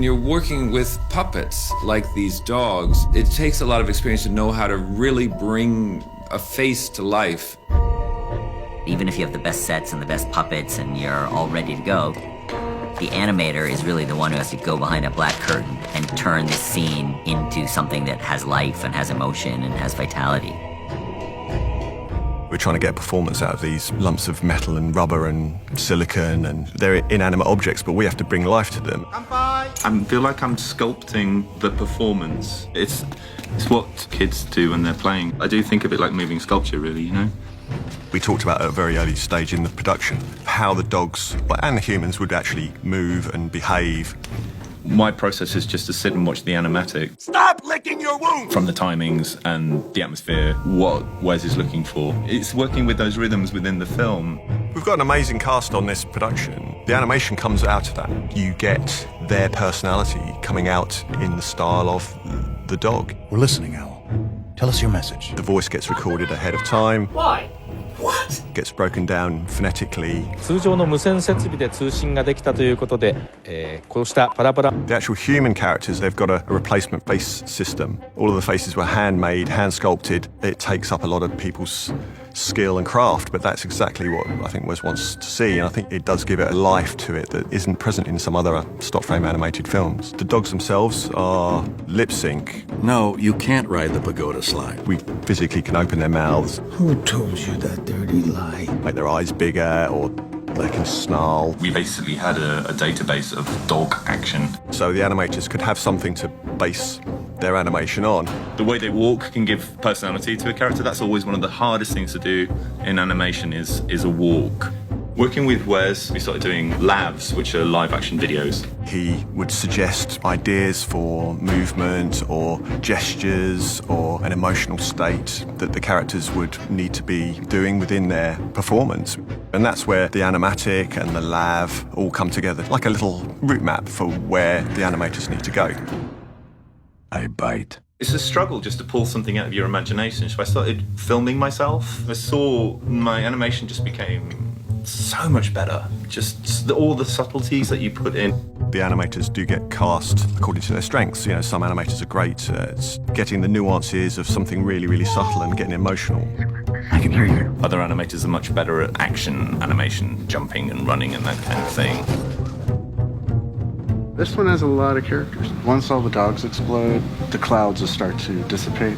you're working with puppets like these dogs, it takes a lot of experience to know how to really bring a face to life. Even if you have the best sets and the best puppets and you're all ready to go, the animator is really the one who has to go behind a black curtain and turn this scene into something that has life and has emotion and has vitality. We're trying to get performance out of these lumps of metal and rubber and silicon, and they're inanimate objects, but we have to bring life to them. I feel like I'm sculpting the performance. It's what kids do when they're playing. I do think of it like moving sculpture, really, you know? We talked about at a very early stage in the production how the dogs and the humans would actually move and behave. My process is just to sit and watch the animatic. Stop licking your wound! From the timings and the atmosphere, what Wes is looking for. It's working with those rhythms within the film. We've got an amazing cast on this production. The animation comes out of that. You get their personality coming out in the style of the dog. We're listening, Owl. Tell us your message. The voice gets recorded ahead of time. Why? What? Gets broken down phonetically. 通常の無線設備で通信ができたということで、こうしたパラパラ。The actual human characters, they've got a replacement face system. All of the faces were handmade, hand sculpted. It takes up a lot of people's skill and craft, but that's exactly what I think Wes wants to see, and I think it does give it a life to it that isn't present in some other stop frame animated films. The dogs themselves are lip sync. No, you can't ride the pagoda slide. We physically can open their mouths. Who told you that dirty lie? Make their eyes bigger, or they can snarl. We basically had a database of dog action. So the animators could have something to base their animation on. The way they walk can give personality to a character. That's always one of the hardest things to do in animation is a walk. Working with Wes, we started doing LAVs, which are live action videos. He would suggest ideas for movement or gestures or an emotional state that the characters would need to be doing within their performance. And that's where the animatic and the LAV all come together, like a little route map for where the animators need to go. I bite. It's a struggle just to pull something out of your imagination. So I started filming myself. I saw my animation just became so much better. Just all the subtleties that you put in. The animators do get cast according to their strengths. You know, some animators are great at getting the nuances of something really, really subtle and getting emotional. I can hear you. Other animators are much better at action animation, jumping and running and that kind of thing. This one has a lot of characters. Once all the dogs explode, the clouds will start to dissipate,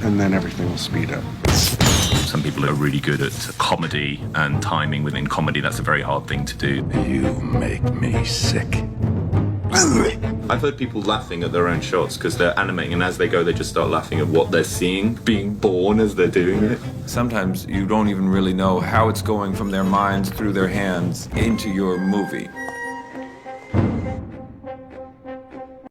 and then everything will speed up. Some people are really good at comedy and timing within comedy. That's a very hard thing to do. You make me sick. I've heard people laughing at their own shots because they're animating, and as they go, they just start laughing at what they're seeing, being born as they're doing it. Sometimes you don't even really know how it's going from their minds through their hands into your movie.